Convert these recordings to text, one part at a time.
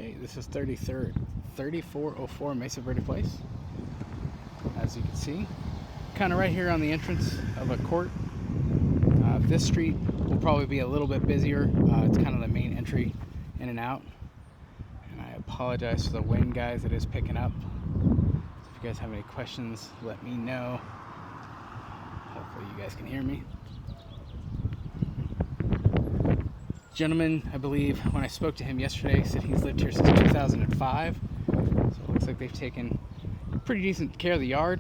Okay, this is 3404 Mesa Pl. As you can see, kind of right here on the entrance of a court. This street will probably be a little bit busier. It's kind of the main entry in and out. And I apologize for the wind, guys. It is picking up. So if you guys have any questions, let me know. Hopefully you guys can hear me. Gentleman, I believe, when I spoke to him yesterday, said he's lived here since 2005. So it looks like they've taken pretty decent care of the yard.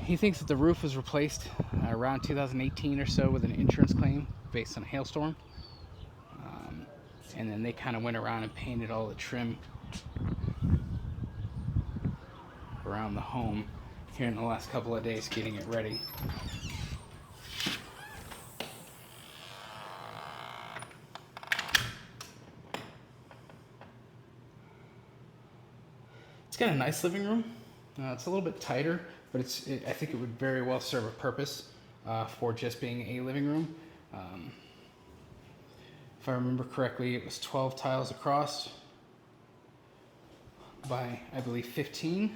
He thinks that the roof was replaced around 2018 or so with an insurance claim based on a hailstorm. And then they kind of went around and painted all the trim around the home here in the last couple of days, getting it ready. It's got a nice living room. It's a little bit tighter, but I think it would very well serve a purpose for just being a living room. If I remember correctly, it was 12 tiles across by, I believe, 15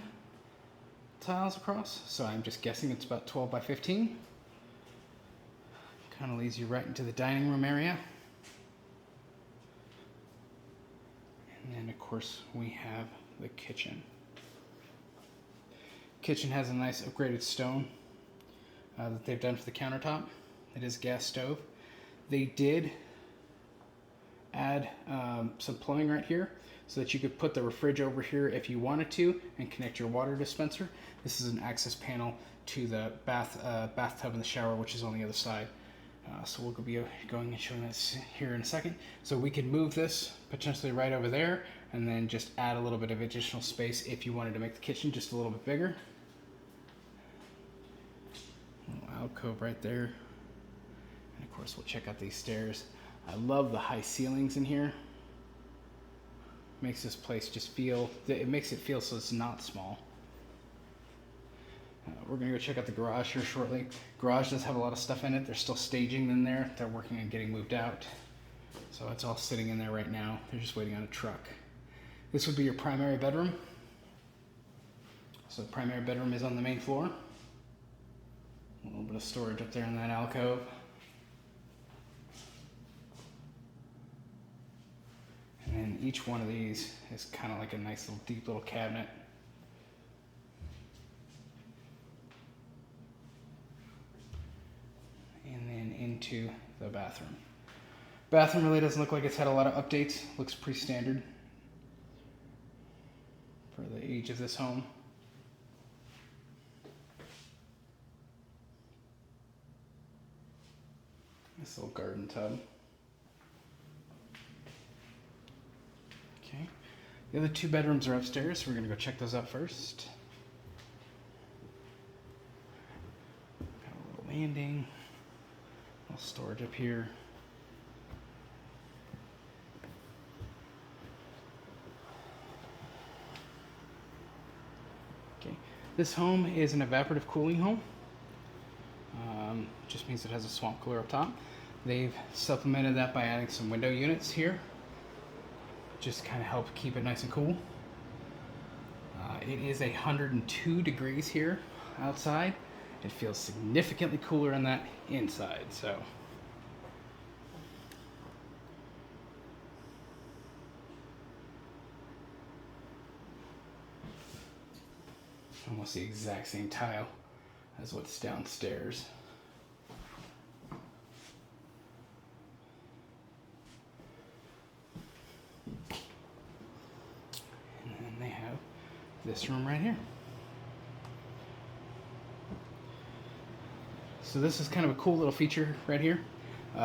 tiles across. So I'm just guessing it's about 12 by 15. Kind of leads you right into the dining room area. And then, of course, we have the kitchen. Kitchen has a nice upgraded stone that they've done for the countertop. It is gas stove. They did add some plumbing right here so that you could put the refrige over here if you wanted to and connect your water dispenser. This is an access panel to the bathtub and the shower, which is on the other side. So we'll be going and showing this here in a second. So we could move this potentially right over there and then just add a little bit of additional space if you wanted to make the kitchen just a little bit bigger. Little alcove right there. And of course we'll check out these stairs. I love the high ceilings in here. Makes this place just feel, it makes it feel so it's not small. We're gonna go check out the garage here shortly. Garage does have a lot of stuff in it. There's still staging in there. They're working on getting moved out. So it's all sitting in there right now. They're just waiting on a truck. This would be your primary bedroom. So the primary bedroom is on the main floor. A little bit of storage up there in that alcove. And then each one of these is kind of like a nice little deep little cabinet. And then into the bathroom. Bathroom really doesn't look like it's had a lot of updates. Looks pretty standard for the age of this home. This little garden tub. Okay. The other two bedrooms are upstairs, so we're gonna go check those out first. Got a little landing. Little storage up here. Okay, this home is an evaporative cooling home. Just means it has a swamp cooler up top. They've supplemented that by adding some window units here. Just kind of help keep it nice and cool. It is 102 degrees here outside. It feels significantly cooler on that inside, so. Almost the exact same tile as what's downstairs. And then they have this room right here. So this is kind of a cool little feature right here.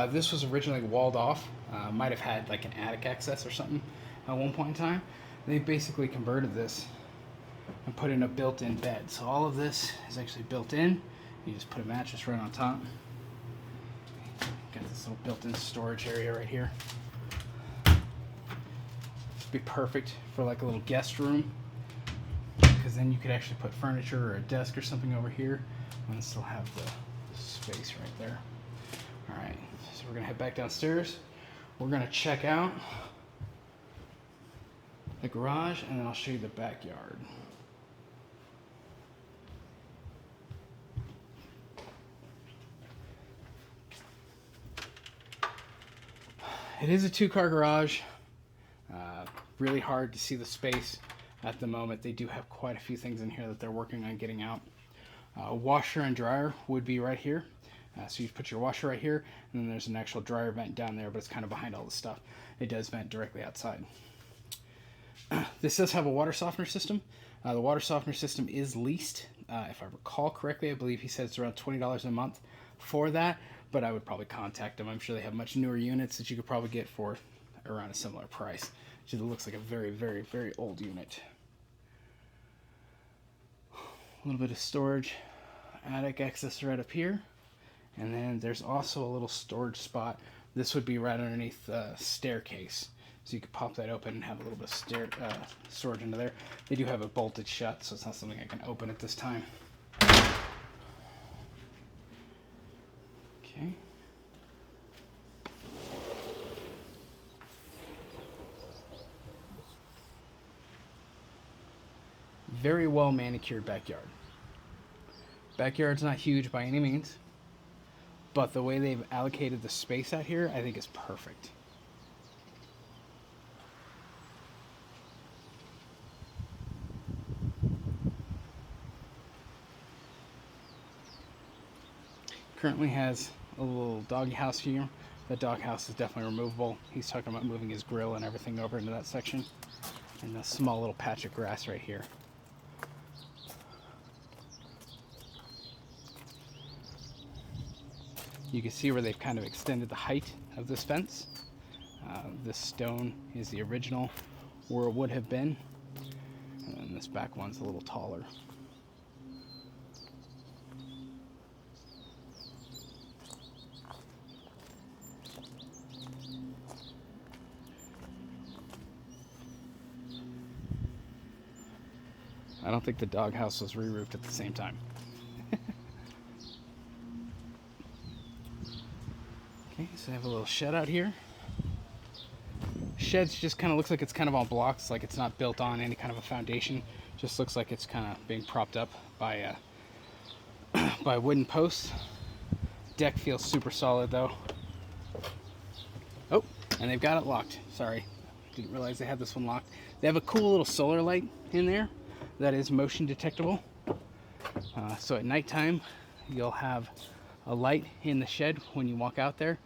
This was originally walled off. Might have had like an attic access or something at one point in time. They basically converted this and put in a built-in bed. So all of this is actually built in. You just put a mattress right on top. Got this little built-in storage area right here. This would be perfect for like a little guest room, because then you could actually put furniture or a desk or something over here and still have the space right there. All right, so we're gonna head back downstairs. We're gonna check out the garage, and then I'll show you the backyard. It is a 2-car garage. Really hard to see the space at the moment. They do have quite a few things in here that they're working on getting out. Washer and dryer would be right here. So you put your washer right here, and then there's an actual dryer vent down there, but it's kind of behind all the stuff. It does vent directly outside. This does have a water softener system. The water softener system is leased. If I recall correctly, I believe he said it's around $20 a month for that, but I would probably contact them. I'm sure they have much newer units that you could probably get for around a similar price. It looks like a very, very, very old unit. A little bit of storage, attic access right up here. And then there's also a little storage spot. This would be right underneath the staircase. So you could pop that open and have a little bit of storage into there. They do have it bolted shut, so it's not something I can open at this time. Okay. Very well manicured backyard. Backyard's not huge by any means, but the way they've allocated the space out here, I think is perfect. Currently has a little doggy house here. That dog house is definitely removable. He's talking about moving his grill and everything over into that section. And a small little patch of grass right here. You can see where they've kind of extended the height of this fence. This stone is the original where it would have been. And then this back one's a little taller. I don't think the doghouse was re-roofed at the same time. Okay, so I have a little shed out here. Shed's just kind of looks like it's kind of on blocks, like it's not built on any kind of a foundation. Just looks like it's kind of being propped up by by wooden posts. Deck feels super solid though. Oh, and they've got it locked. Sorry, didn't realize they had this one locked. They have a cool little solar light in there that is motion detectable. So at nighttime, you'll have a light in the shed when you walk out there.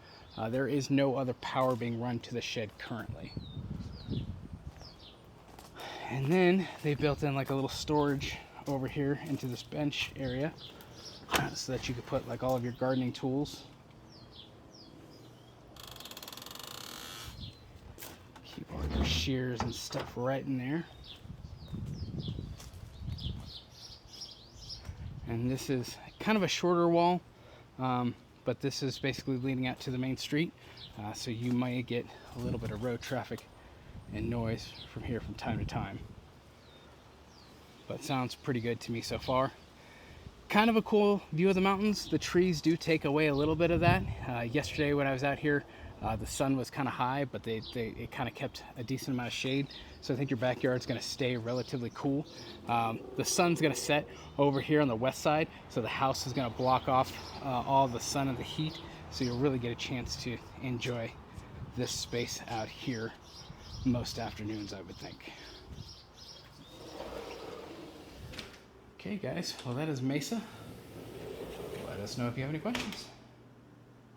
There is no other power being run to the shed currently. And then they built in like a little storage over here into this bench area so that you could put like all of your gardening tools. Keep all your shears and stuff right in there. And this is kind of a shorter wall, but this is basically leading out to the main street, so you might get a little bit of road traffic and noise from here from time to time. But sounds pretty good to me so far. Kind of a cool view of the mountains. The trees do take away a little bit of that. Yesterday when I was out here, the sun was kind of high, but it kind of kept a decent amount of shade. So I think your backyard's going to stay relatively cool. The sun's going to set over here on the west side, so the house is going to block off all the sun and the heat. So you'll really get a chance to enjoy this space out here most afternoons, I would think. Okay guys, well that is Mesa. Let us know if you have any questions.